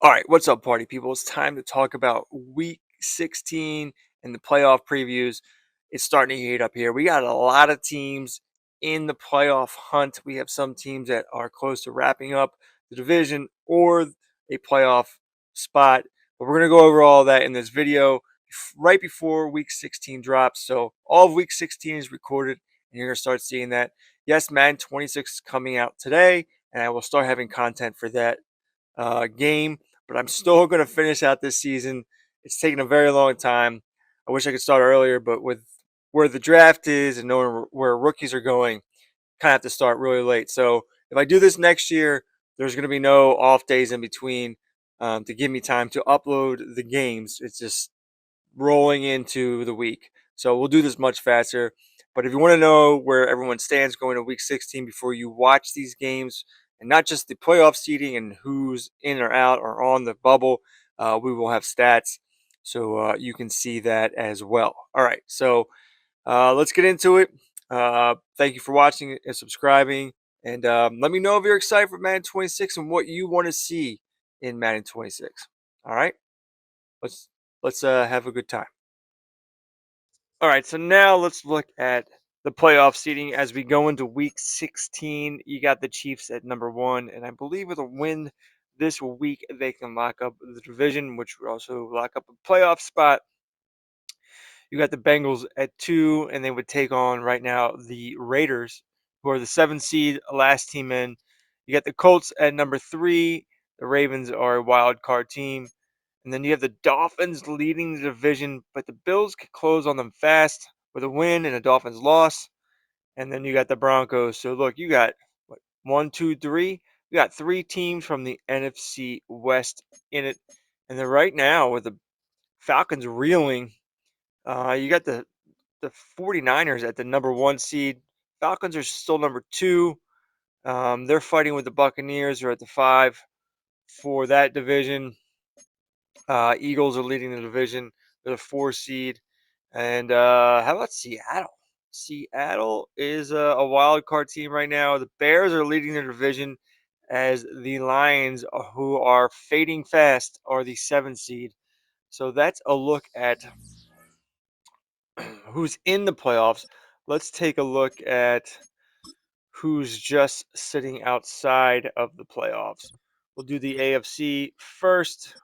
All right, what's up, party people? It's time to talk about week 16 and the playoff previews. It's starting to heat up here. We got a lot of teams in the playoff hunt. We have some teams that are close to wrapping up the division or a playoff spot. But we're going to go over all that in this video right before week 16 drops. So all of week 16 is recorded, and you're going to start seeing that. Yes, Madden 26 is coming out today, and I will start having content for that game, but I'm still going to finish out this season. It's taken a very long time. I wish I could start earlier, but with where the draft is and knowing where rookies are going, kind of have to start really late. So if I do this next year, there's going to be no off days in between to give me time to upload the games. It's just rolling into the week. So we'll do this much faster. But if you want to know where everyone stands going to week 16 before you watch these games, and not just the playoff seeding and who's in or out or on the bubble, we will have stats so you can see that as well. All right, so let's get into it. Thank you for watching and subscribing. And let me know if you're excited for Madden 26 and what you want to see in Madden 26. All right, let's let's have a good time. All right, so now let's look at the playoff seeding as we go into week 16. You got the Chiefs at number 1, and I believe with a win this week, they can lock up the division, which will also lock up a playoff spot. You got the Bengals at 2, and they would take on right now the Raiders, who are the 7th seed, last team in. You got the Colts at number 3. The Ravens are a wild card team. And then you have the Dolphins leading the division, but the Bills could close on them fast with a win and a Dolphins loss. And then you got the Broncos. So look, you got what, one, two, three. You got 3 teams from the NFC West in it. And then right now with the Falcons reeling, you got the 49ers at the number 1 seed. Falcons are still number 2. They're fighting with the Buccaneers. They're at the 5 for that division. Eagles are leading the division. They're the 4 seed. And how about Seattle? Seattle is a wild card team right now. The Bears are leading their division as the Lions, who are fading fast, are the 7th seed. So that's a look at who's in the playoffs. Let's take a look at who's just sitting outside of the playoffs. We'll do the AFC first.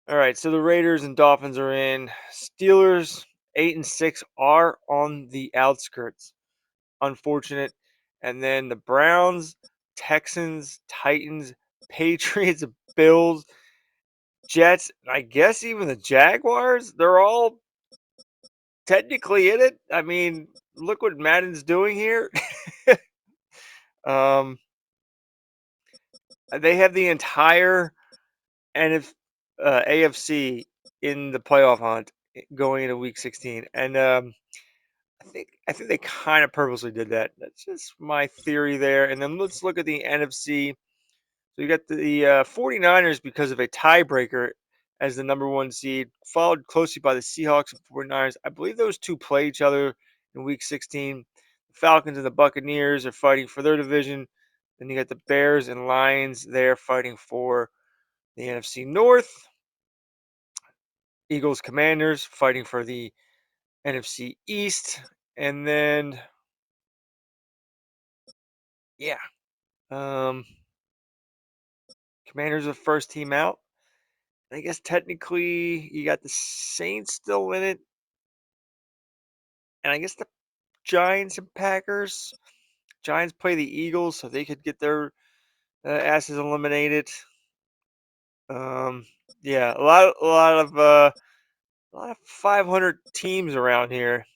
All right, so the Raiders and Dolphins are in. Steelers 8 and 6 are on the outskirts. Unfortunate. And then the Browns, Texans, Titans, Patriots, Bills, Jets, I guess even the Jaguars, they're all technically in it. I mean, look what Madden's doing here. um, they have the entire NF, AFC in the playoff hunt going into Week 16, and I think they kind of purposely did that. That's just my theory there. And then let's look at the NFC. So you got the 49ers because of a tiebreaker as the number 1 seed, followed closely by the Seahawks and 49ers. I believe those two play each other in Week 16. The Falcons and the Buccaneers are fighting for their division. Then you got the Bears and Lions there fighting for the NFC North. Eagles, Commanders fighting for the NFC East. And then, yeah, um, Commanders are the first team out. I guess technically you got the Saints still in it. And I guess the Giants and Packers. Giants play the Eagles, so they could get their asses eliminated. Um, yeah, a lot of 500 teams around here.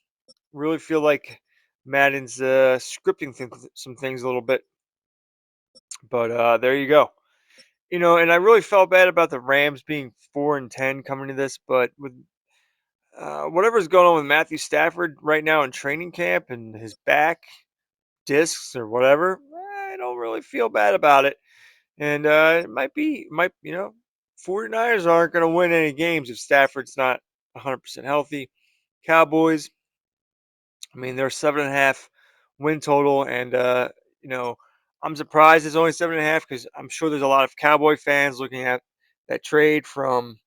Really feel like Madden's scripting some things a little bit, but there you go. And I really felt bad about the Rams being 4-10 coming to this, but with whatever's going on with Matthew Stafford right now in training camp and his back discs or whatever, I don't really feel bad about it. And it might 49ers aren't going to win any games if Stafford's not 100% healthy. Cowboys, I mean, they're 7.5 win total, and I'm surprised it's only 7.5 because I'm sure there's a lot of Cowboy fans looking at that trade from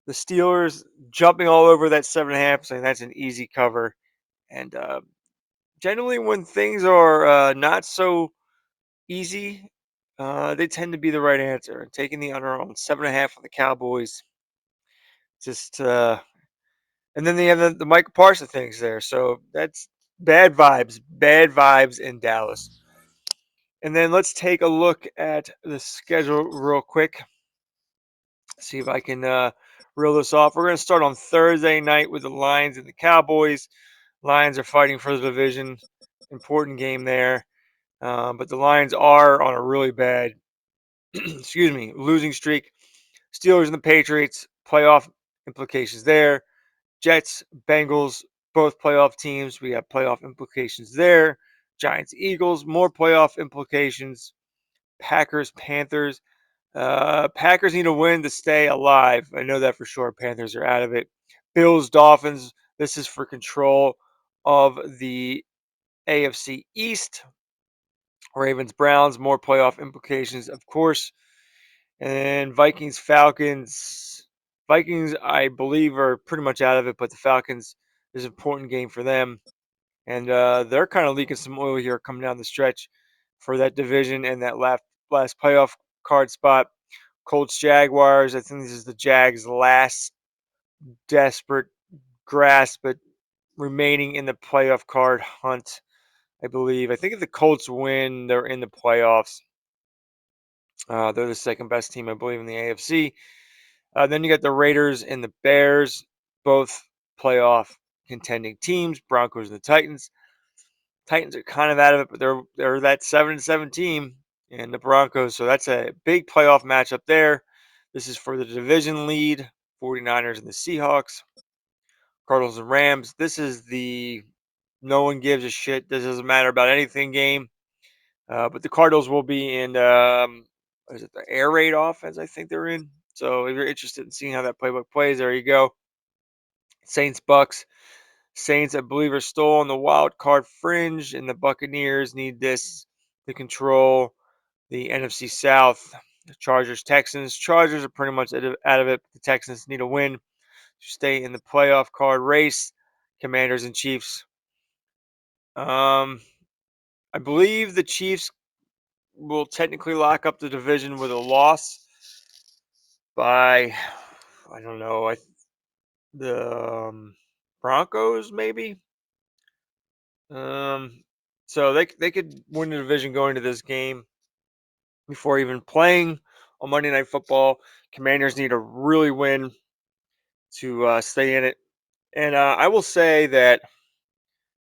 the Steelers, jumping all over that 7.5, saying that's an easy cover. And generally, when things are not so easy, they tend to be the right answer. And taking the under on 7.5 of the Cowboys, just and then they have the Michael Parsons things there. So that's bad vibes in Dallas. And then let's take a look at the schedule real quick. See if I can reel this off. We're going to start on Thursday night with the Lions and the Cowboys. Lions are fighting for the division. Important game there. But the Lions are on a really bad, excuse me, losing streak. Steelers and the Patriots, playoff implications there. Jets, Bengals, both playoff teams. We have playoff implications there. Giants, Eagles, more playoff implications. Packers, Panthers. Packers need a win to stay alive. I know that for sure. Panthers are out of it. Bills, Dolphins. This is for control of the AFC East. Ravens, Browns, more playoff implications, of course. And Vikings, Falcons. Vikings, I believe, are pretty much out of it, but the Falcons is an important game for them. And they're kind of leaking some oil here coming down the stretch for that division and that last playoff card spot. Colts, Jaguars. I think this is the Jags' last desperate grasp at remaining in the playoff card hunt, I believe. I think if the Colts win, they're in the playoffs. They're the second best team, I believe, in the AFC. Then you got the Raiders and the Bears, both playoff contending teams. Broncos and the Titans. Titans are kind of out of it, but they're that 7-7 team, and the Broncos. So that's a big playoff matchup there. This is for the division lead, 49ers and the Seahawks, Cardinals and Rams. This is the no one gives a shit. This doesn't matter about anything game. But the Cardinals will be in what is it, the air raid offense? I think they're in. So if you're interested in seeing how that playbook plays, there you go. Saints Bucks. Saints, I believe, are still on the wild card fringe, and the Buccaneers need this to control the NFC South. The Chargers, Texans. Chargers are pretty much out of it. The Texans need a win to stay in the playoff card race. Commanders and Chiefs. Um, I believe the Chiefs will technically lock up the division with a loss by, I don't know, the Broncos maybe. Um, so they could win the division going to this game before even playing on Monday Night Football. Commanders need to really win to stay in it. And I will say that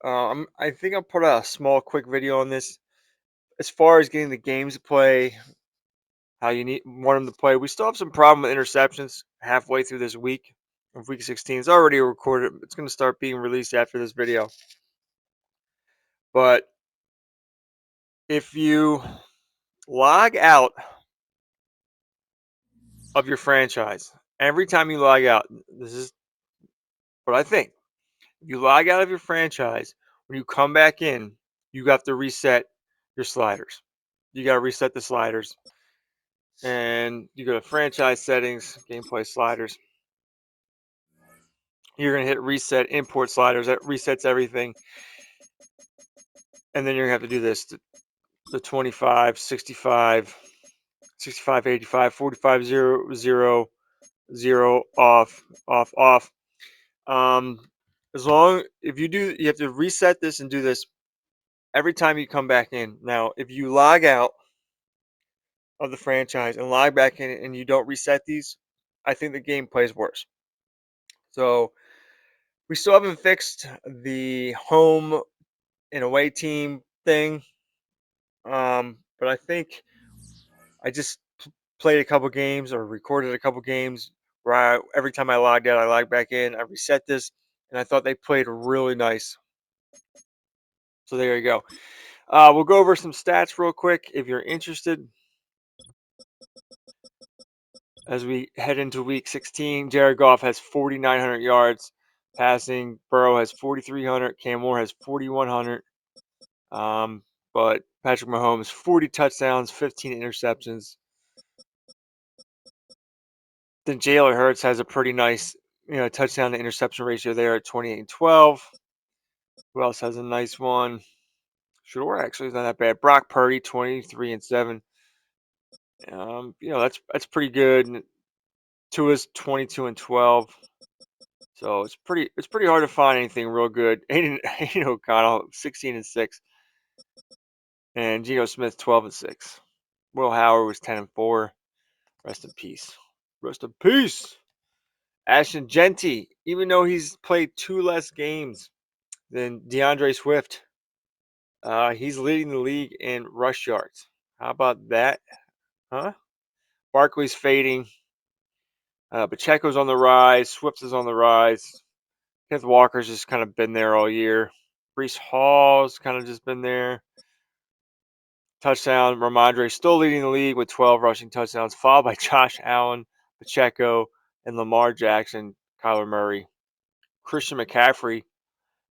I think I'll put out a small, quick video on this. As far as getting the games to play, how you want them to play, we still have some problem with interceptions halfway through this week of week 16. It's already recorded. It's going to start being released after this video. But if you log out of your franchise, every time you log out, this is what I think. If you log out of your franchise, when you come back in, you have to reset your sliders. You got to reset the sliders. And you go to franchise settings, gameplay sliders. You're going to hit reset import sliders. That resets everything. And then you're going to have to do this the 25, 65, 65, 85, 45, 0, 0, 0, off, off, off. As long if you do, you have to reset this and do this every time you come back in. Now, if you log out of the franchise and log back in and you don't reset these, I think the game plays worse. So we still haven't fixed the home and away team thing. But I think I just played a couple games or recorded a couple games where every time I logged out, I logged back in. I reset this, and I thought they played really nice. So there you go. We'll go over some stats real quick if you're interested. As we head into week 16, Jared Goff has 4,900 yards passing. Burrow has 4,300. Cam Moore has 4,100. but Patrick Mahomes, 40 touchdowns, 15 interceptions. Then Jalen Hurts has a pretty nice, touchdown to interception ratio there at 28 and 12. Who else has a nice one? Sure, actually, it's not that bad. Brock Purdy, 23 and 7. That's pretty good. And Tua's 22 and 12. So it's pretty hard to find anything real good. Aiden O'Connell, 16 and 6. And Geno Smith, 12 and 6. Will Howard was 10 and 4. Rest in peace. Rest in peace. Ashton Genty, even though he's played 2 less games than DeAndre Swift, he's leading the league in rush yards. How about that? Huh? Barkley's fading. Pacheco's on the rise. Swift is on the rise. Kenneth Walker's just kind of been there all year. Brees Hall's kind of just been there. Touchdown. Ramondre still leading the league with 12 rushing touchdowns, followed by Josh Allen, Pacheco, and Lamar Jackson, Kyler Murray. Christian McCaffrey,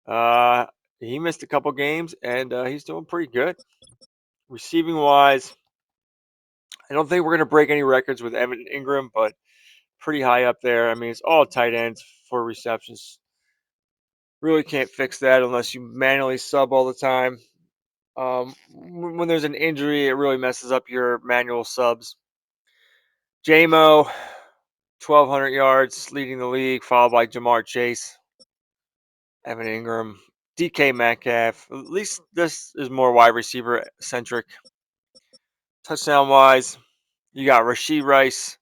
uh, he missed a couple games, and he's doing pretty good. Receiving wise, I don't think we're going to break any records with Evan Ingram, but pretty high up there. I mean, it's all tight ends for receptions. Really can't fix that unless you manually sub all the time. When there's an injury, it really messes up your manual subs. JMO, 1,200 yards, leading the league, followed by Jamar Chase, Evan Ingram, DK Metcalf. At least this is more wide receiver centric. Touchdown wise, you got Rashee Rice,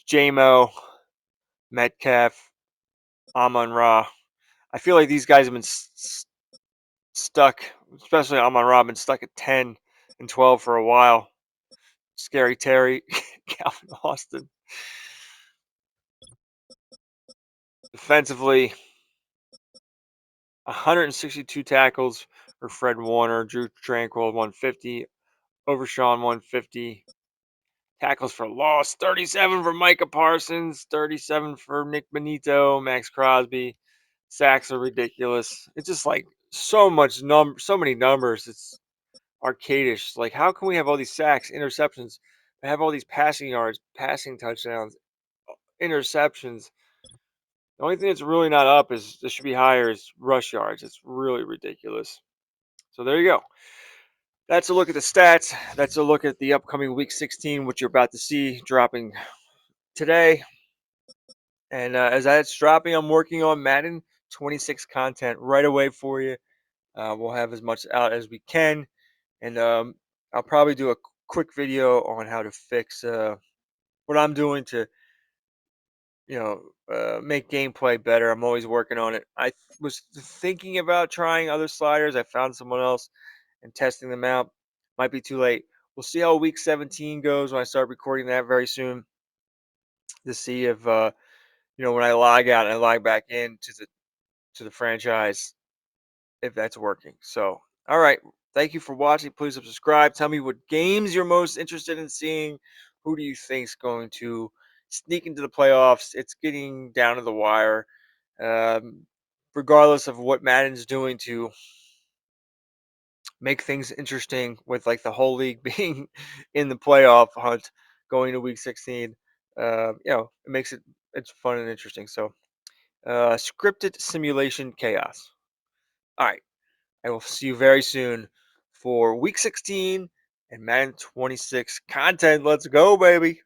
JMO, Metcalf, Amon Ra. I feel like these guys have been stuck, especially Amon Ra, been stuck at 10 and 12 for a while. Scary Terry, Calvin Austin. Defensively, 162 tackles for Fred Warner, Drew Tranquil 150, Overshawn 150. Tackles for loss, 37 for Micah Parsons, 37 for Nick Benito, Max Crosby. Sacks are ridiculous. It's just like so many numbers. It's arcadish. Like, how can we have all these sacks, interceptions, and have all these passing yards, passing touchdowns, interceptions? The only thing that's really not up is this should be higher is rush yards. It's really ridiculous. So there you go. That's a look at the stats. That's a look at the upcoming Week 16, which you're about to see dropping today. And as that's dropping, I'm working on Madden 26 content right away for you. We'll have as much out as we can. And I'll probably do a quick video on how to fix what I'm doing to make gameplay better. I'm always working on it. Was thinking about trying other sliders. I found someone else and testing them out. Might be too late. We'll see how week 17 goes when I start recording that very soon to see if when I log out and I log back in to the franchise, if that's working. So, all right. Thank you for watching. Please subscribe. Tell me what games you're most interested in seeing. Who do you think is going to sneak into the playoffs? It's getting down to the wire. Um, Regardless of what Madden's doing to make things interesting with like the whole league being in the playoff hunt going to week 16, it makes it's fun and interesting. So, scripted simulation chaos. All right. I will see you very soon for week 16 and Madden 26 content. Let's go, baby.